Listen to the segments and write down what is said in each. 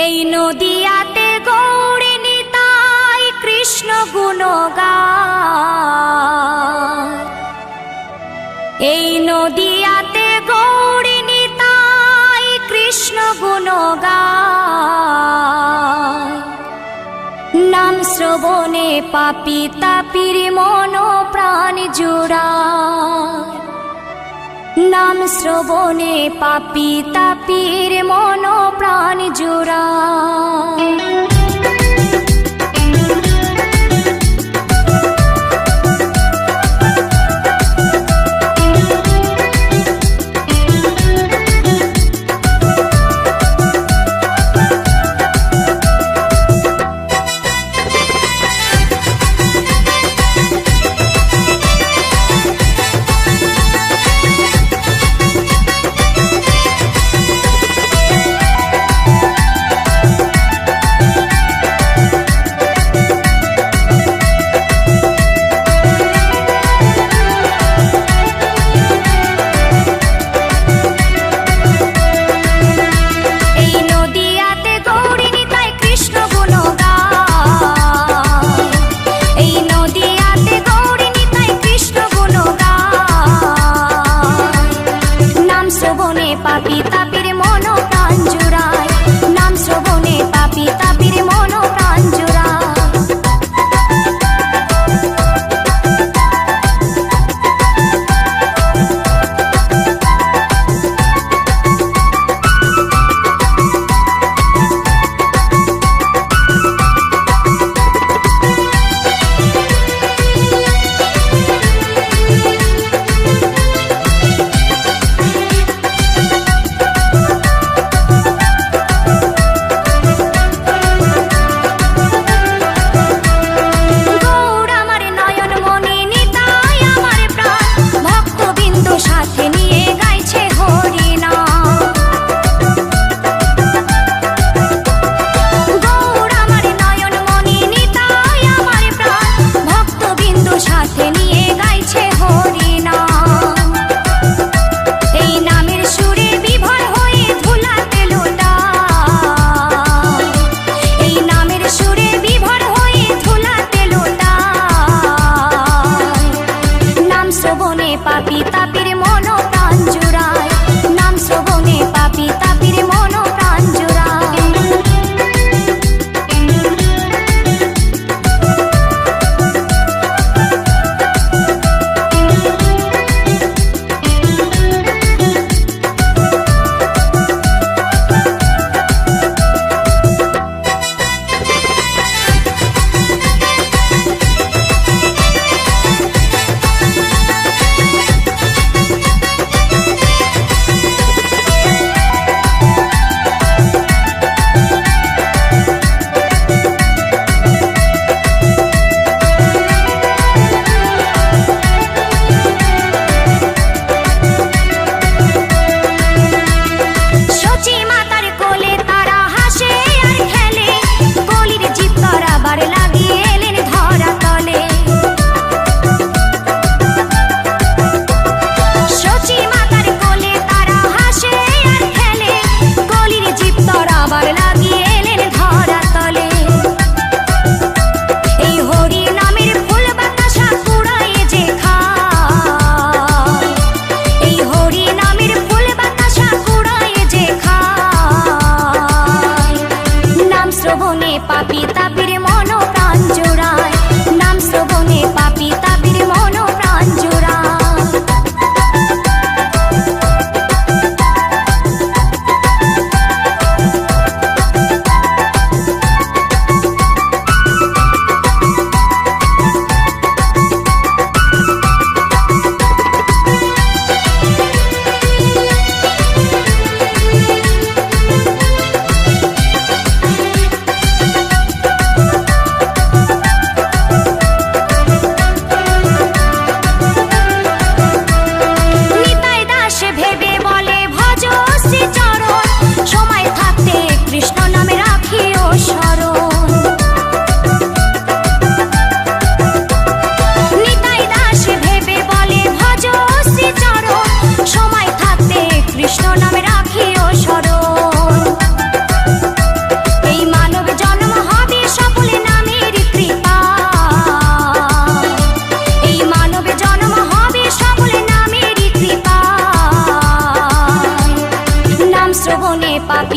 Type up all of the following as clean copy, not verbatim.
এই নদিয়াতে গৌরী নিতাই কৃষ্ণ গুণ গায়। এই নদিয়াতে গৌরী নিতাই কৃষ্ণ গুণ গায়। নাম শ্রবণে পাপী তাপির মন প্রাণ জুড়ায়। নাম শ্রবণে পাপী তাপির মন প্রাণ জুড়ায়।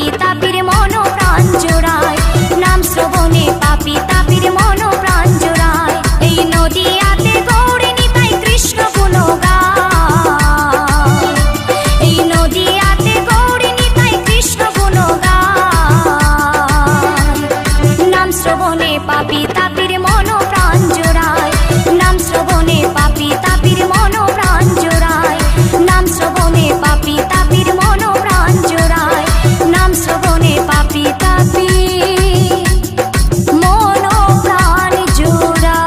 পাপী তাপীর মন প্রাণ জোড়ায়, নাম শ্রবণে পাপী তাপীর মন প্রাণ জোড়ায়। এই নদিয়াতে গৌরী নিতাই কৃষ্ণ গুণগান, এই নদিয়াতে গৌরী নিতাই কৃষ্ণ গুণগান। নাম শ্রবণে পাপী তাপীর মন প্রাণ জোড়ায়, নাম শ্রবণে পাপী তাপীর মন প্রাণ জোড়ায়, নাম শ্রবণে পাপী তাপীর মন প্রাণ জোড়ায়, নাম শ্রবণে পাপী তাপীর মন প্রাণ জোড়ায়।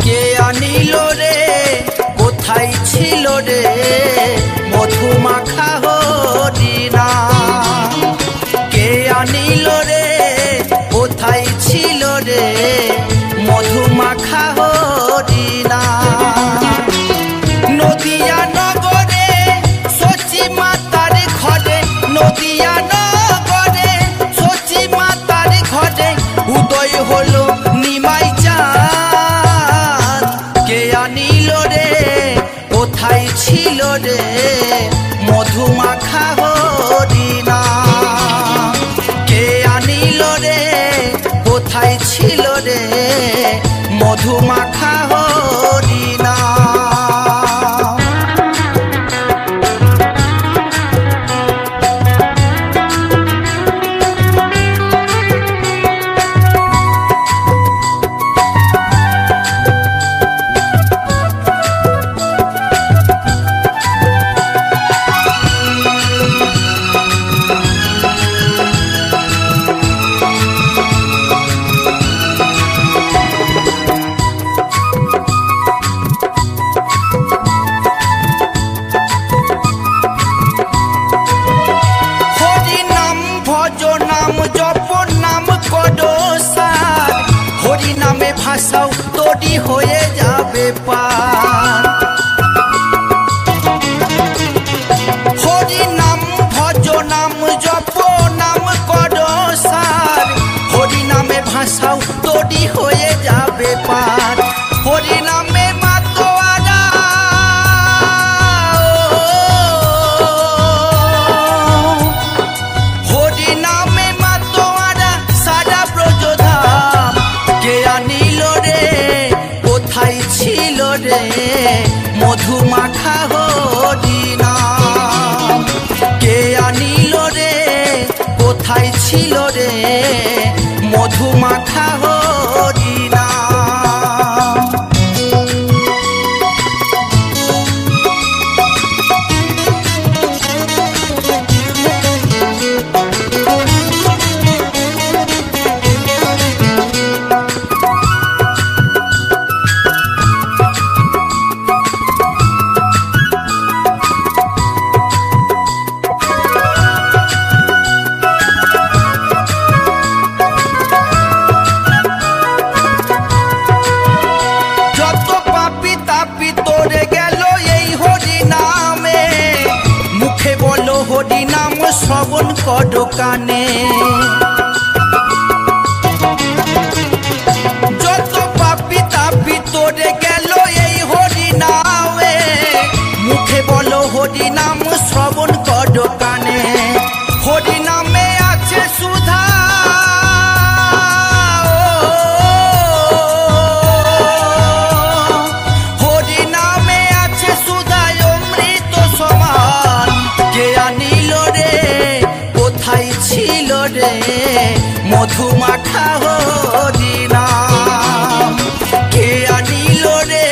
কে আনিল রে কোথায় ছিল রে মধুমাখা হরিণা, কে আনিল রে কোথায় ছিল রে মধুমাখা হরিণা। নদিয়া নগরে সচি মাতার ঘরে, নদিয়া নগরে সচি মাতার ঘরে উদয় হলো নিমাই চাঁদ। কে আনিল রে কোথায় ছিল রে মধুমাখা হরিণা, কে আনিল রে কোথায় ছিল রে মধুমাখা হরিণা। হরি নাম ভজ নাম জপ নাম করো সার, হরি নামে ভাষাও তোরি হয়ে যাবে পার। হরি নাম ভজ নাম জপ নাম করো সার, হরি নামে ভাষাও তোরি হয়ে যাবে পার। হরি নামে মাতোয়ারা হরি নামে মাতোয়ারা সারা ব্রজধাম। কে আনিল রে কোথায় ছিল রে মধুমাখা হরিণা, কে আনিল রে কোথায় ছিল রে মধুমাখা হরিণা। যত পাপি তাপি তোরে গেল এই হরি নামে, মুখে বলো হরি নাম শ্রবণ করো কানে। যত পাপি তাপি তোরে গেল এই হরি নামে, মুখে বলো হরি নাম শ্রবণ করো কানে। হরি নামে আছে সুধা হরি নামে আছে সুধায় অমৃত সমান। কে আনিল রে কোথায় ছিল রে মধুমাখা হরিণা, কে আনিল রে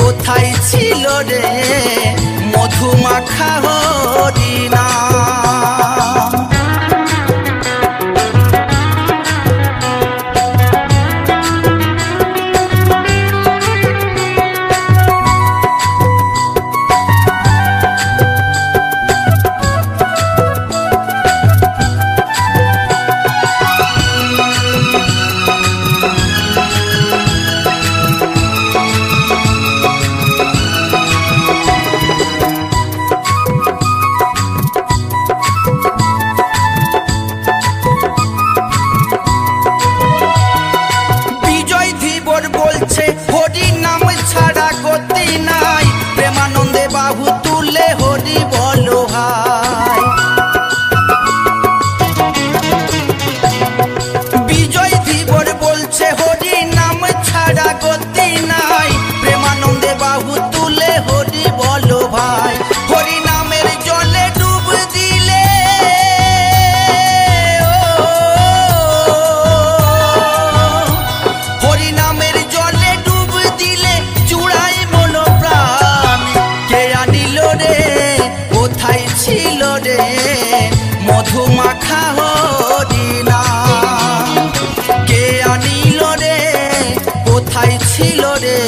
কোথায় ছিল রে মধুমাখা হরিণা। বাহু তুলে হরি বলো ভাই। বিজয় ধীবর বলছে হরি নাম ছাড়া গতি নাই, প্রেমানন্দে বাহু তুলে হরি বলো ভাই। হরি নামের জলে ডুব দিলে হরি নামের জলে ডুব দিলে চূড়াই মন প্রাণ। কে আনিল রে কোথায় ছিল রে মধু মাখা হরি নাম। কে আনিল রে কোথায় ছিল রে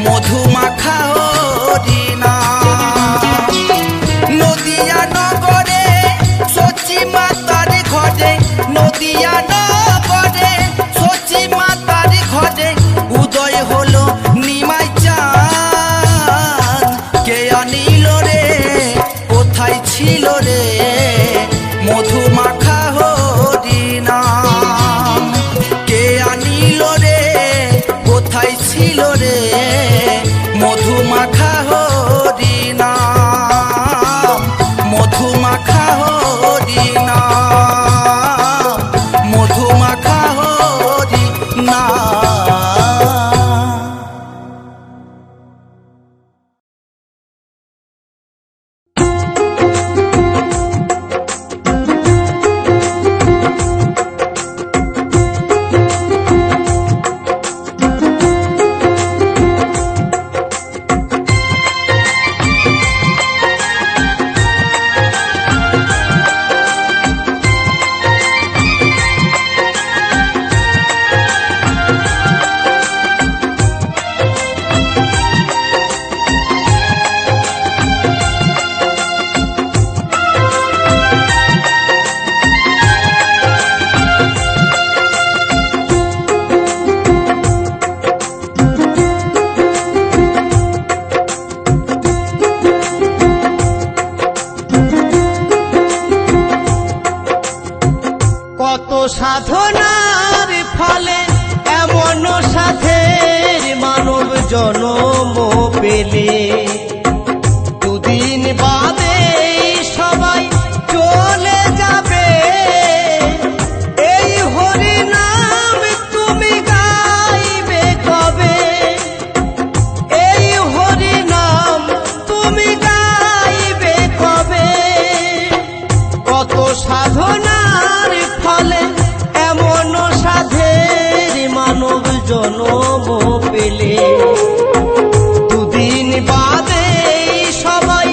মধু মাখা হরি নাম। নদিয়া নগরে সচি মাতার ঘরে, নদিয়া নগরে সচি মাতার ঘরে উদয় হলো নিমাই চাঁদ। কে আনিল রে কোথায় ছিল রে মধু মাখা হরি নাম। কে আনিল রে কোথায় ছিল রে মধু মাখা হরি নাম। মধু মাখা হরি নাম, মধু মাখা হরি নাম। কত সাধনার ফলে এমন সাধের মানব জনম পেলে, দুদিন বাদে সবাই চলে যাবে। এই হরি নাম তুমি গাইবে কবে? এই হরি নাম তুমি গাইবে কবে? কত সাধনার ফলে এমন সাধের মানব জনম পেলে, দুদিন বাদে সবাই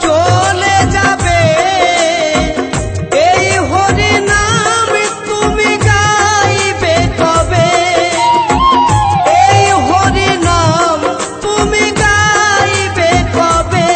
চলে যাবে। এই হরি নাম তুমি গাইবে কবে? এই হরি নাম তুমি গাইবে কবে?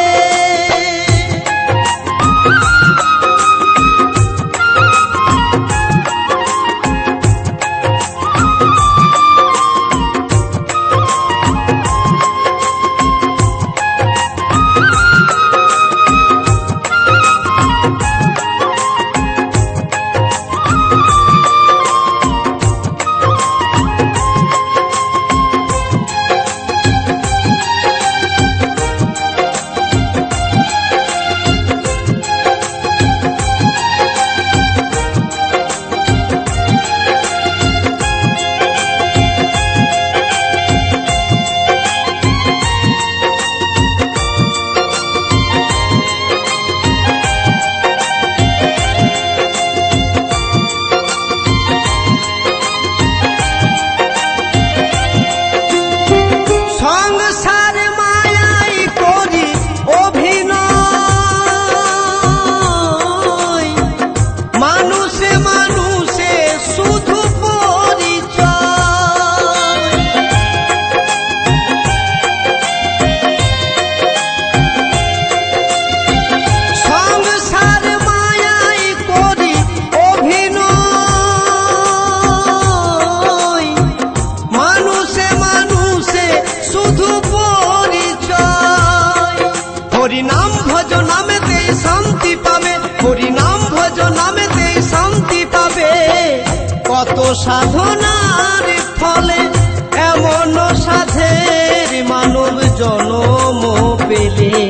কত সাধনার ফলে এমন সাধের মানব জনম পেলে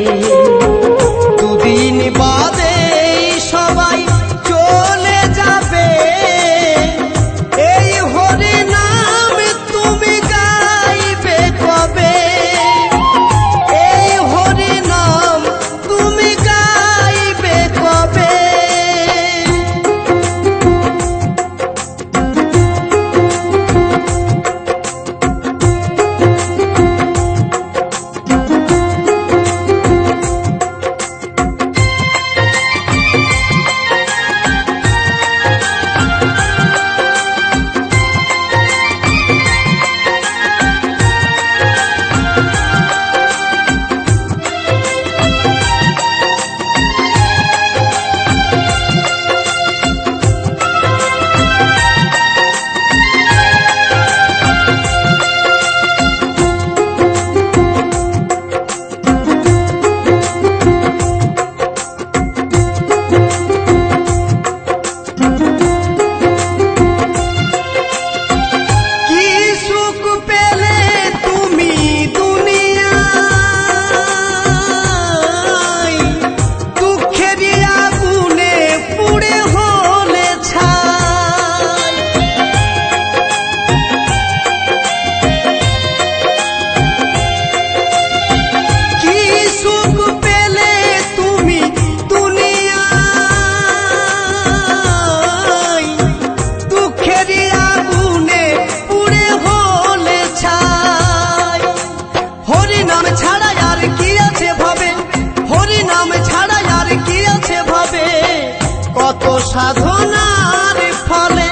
সাধনার ফলে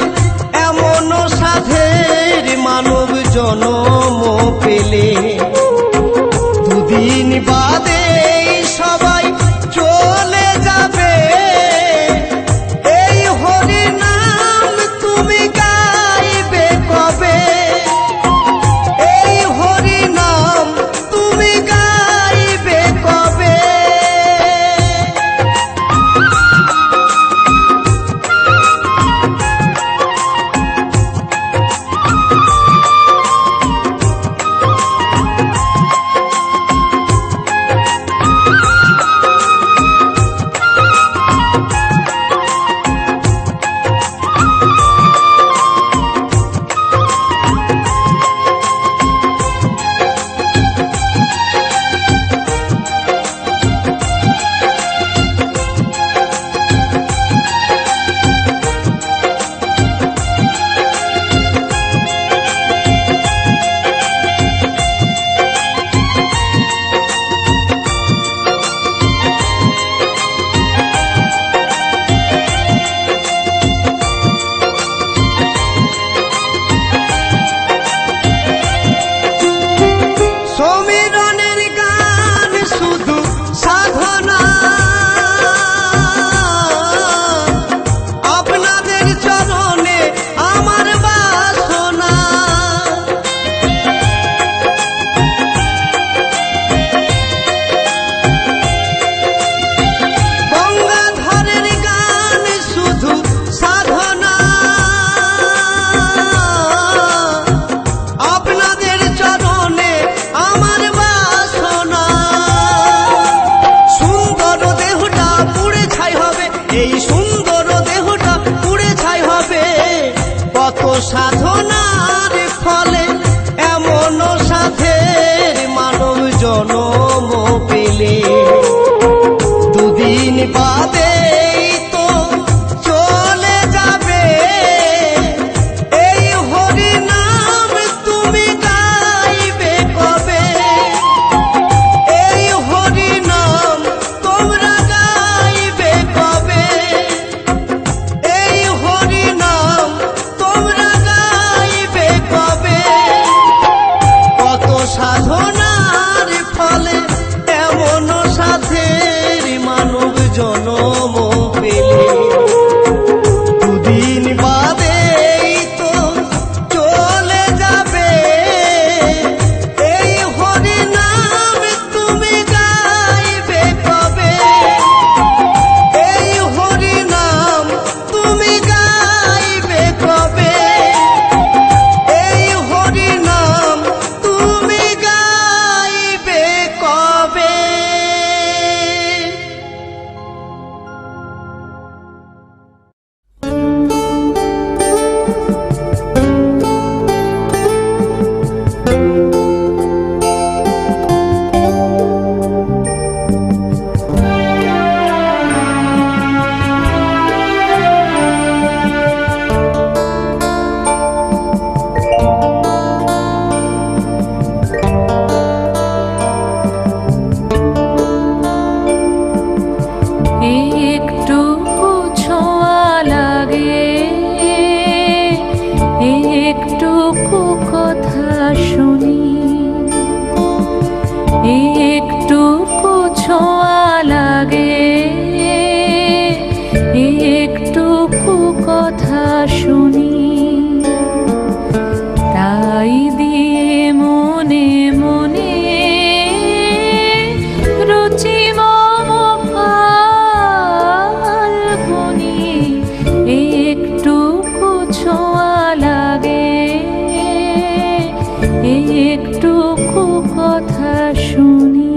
এমন সাধের মানব জনম পেলে দুদিন বাদে সবাই চলে যাবে। এই হরি নাম তুমি গাইবে কবে? এই হরি নাম তুমি গাইবে কবে? সমীরণের গান শুধু সাধনা, আপনাদের চরণে আমার বাসনা। গঙ্গাধরের গান শুধু সাধনা, আপনাদের চরণে আমার বাসনা। সুন্দর দেহটা পুড়ে ছাই হবে, এই সুন্দর দেহটা পুড়ে ছাই হবে। কত সাধনার ফলে এমন সাধের মানব জনম পেলে দুদিন বাদে তো চলে যাবে। এই হরি নাম তুমি গাইবে কবে? এই হরি নাম তোমরা গাইবে কবে? এই হরি নাম তোমরা গাইবে কবে? কত সাধনার ফলে এমন সাধের মানব জনম পেলে দুদিন বাদে তো চলে যাবে। এই হরি নাম তুমি গাইবে কবে? এই হরি নাম তুমি গাইবে কবে? এই হরি নাম তুমি গাইবে কবে? একটুকু ছোঁয়া লাগে, একটুকু কথা শুনি, একটুকু ছোঁয়া লাগে, একটুকু কথা শুনি। তাই দিয়ে মনে মনে রুচি মম ফাল্গুনি, একটুকু ছোঁয়া লাগে, একটুকু কথা শুনি।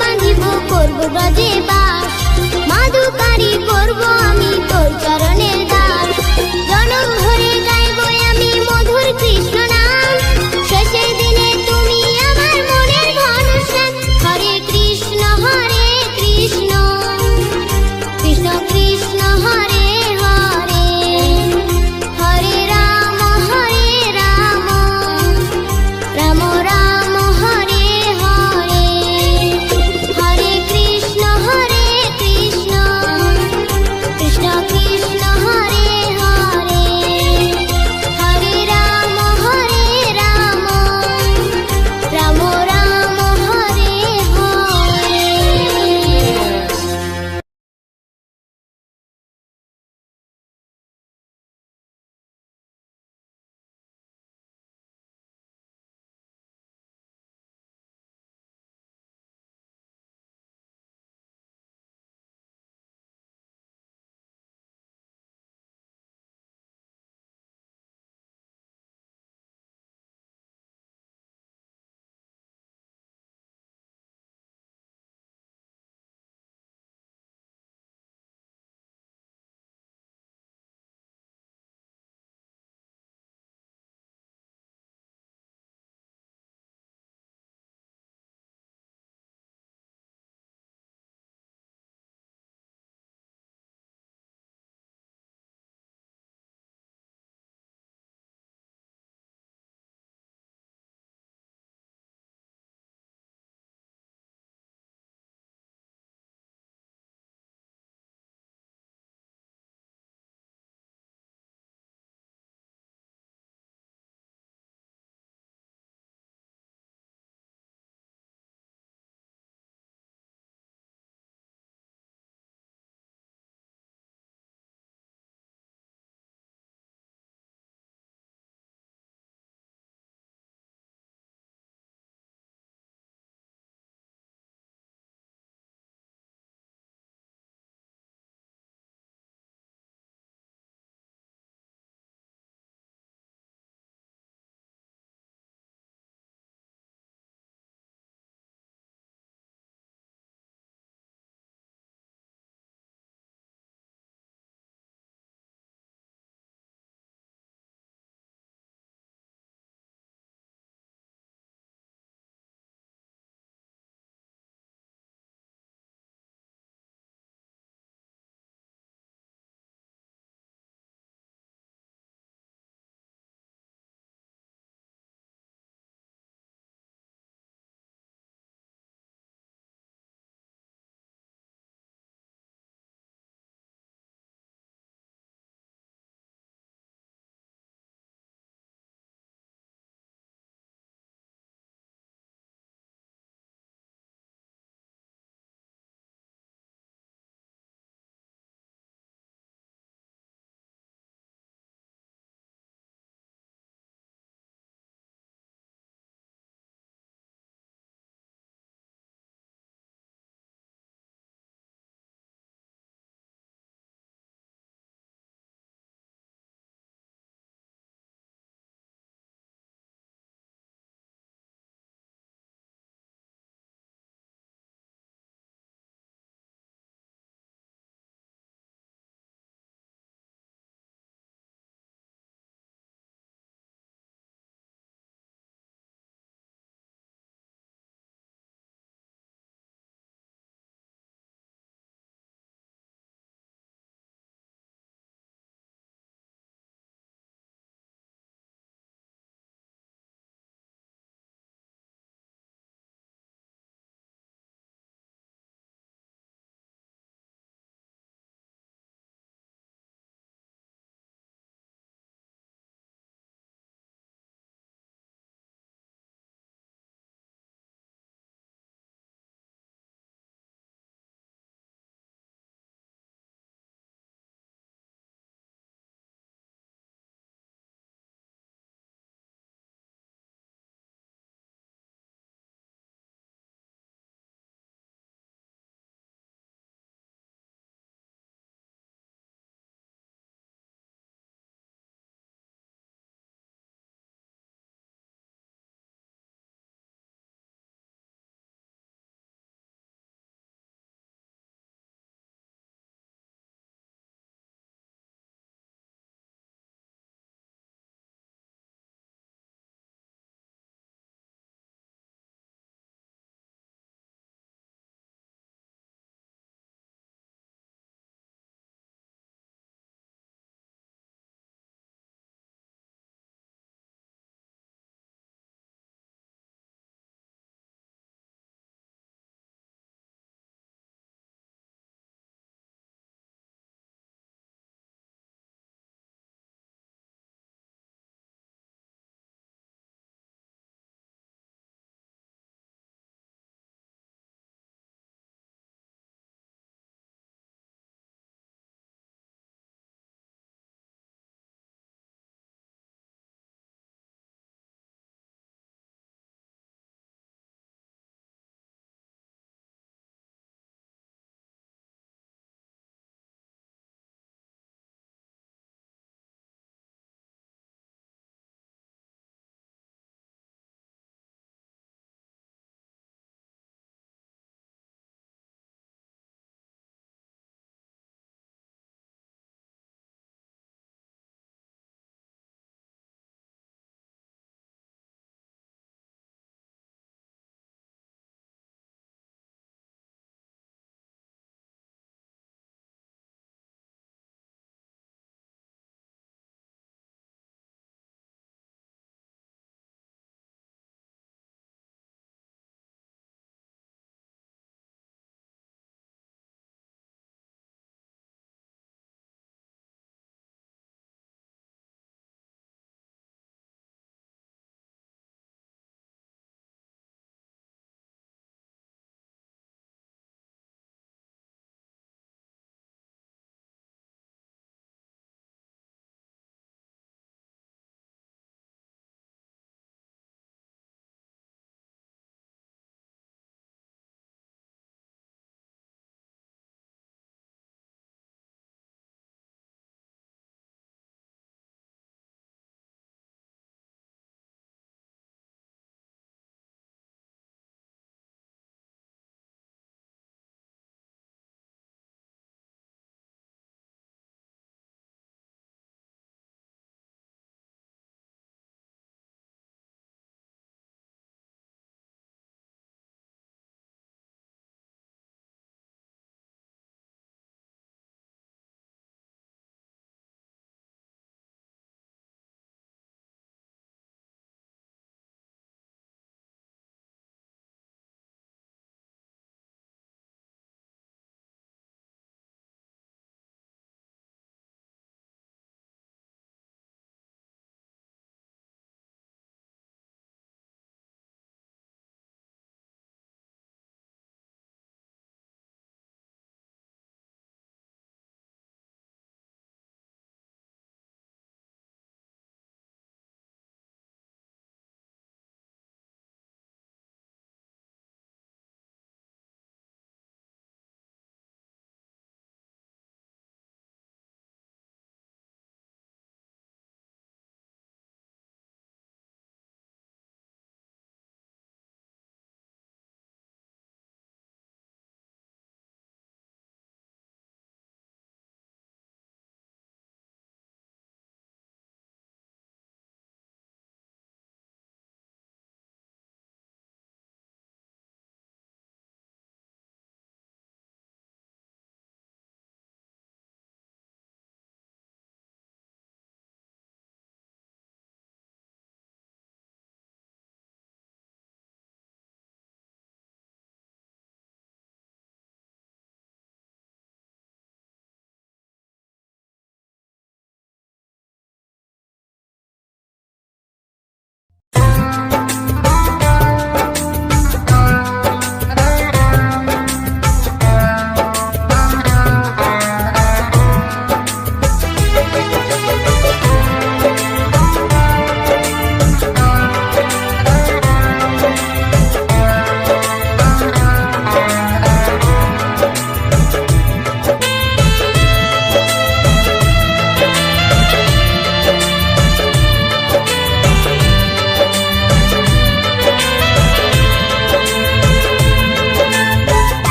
বাঁধিব করব ব্রজে বাস মাদুকারি করব আমি তোর চরণের দাস জনম ভরে গাইব আমি মধুর কৃষ্ণ নাম শেষের দিনে তুমি আমার মনের ঘনশ্যাম হরে কৃষ্ণ কৃষ্ণ কৃষ্ণ হরে হরে হরে রাম রাম রাম হরে হরে হরে কৃষ্ণ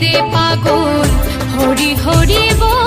রে পাগল হরি হরি বল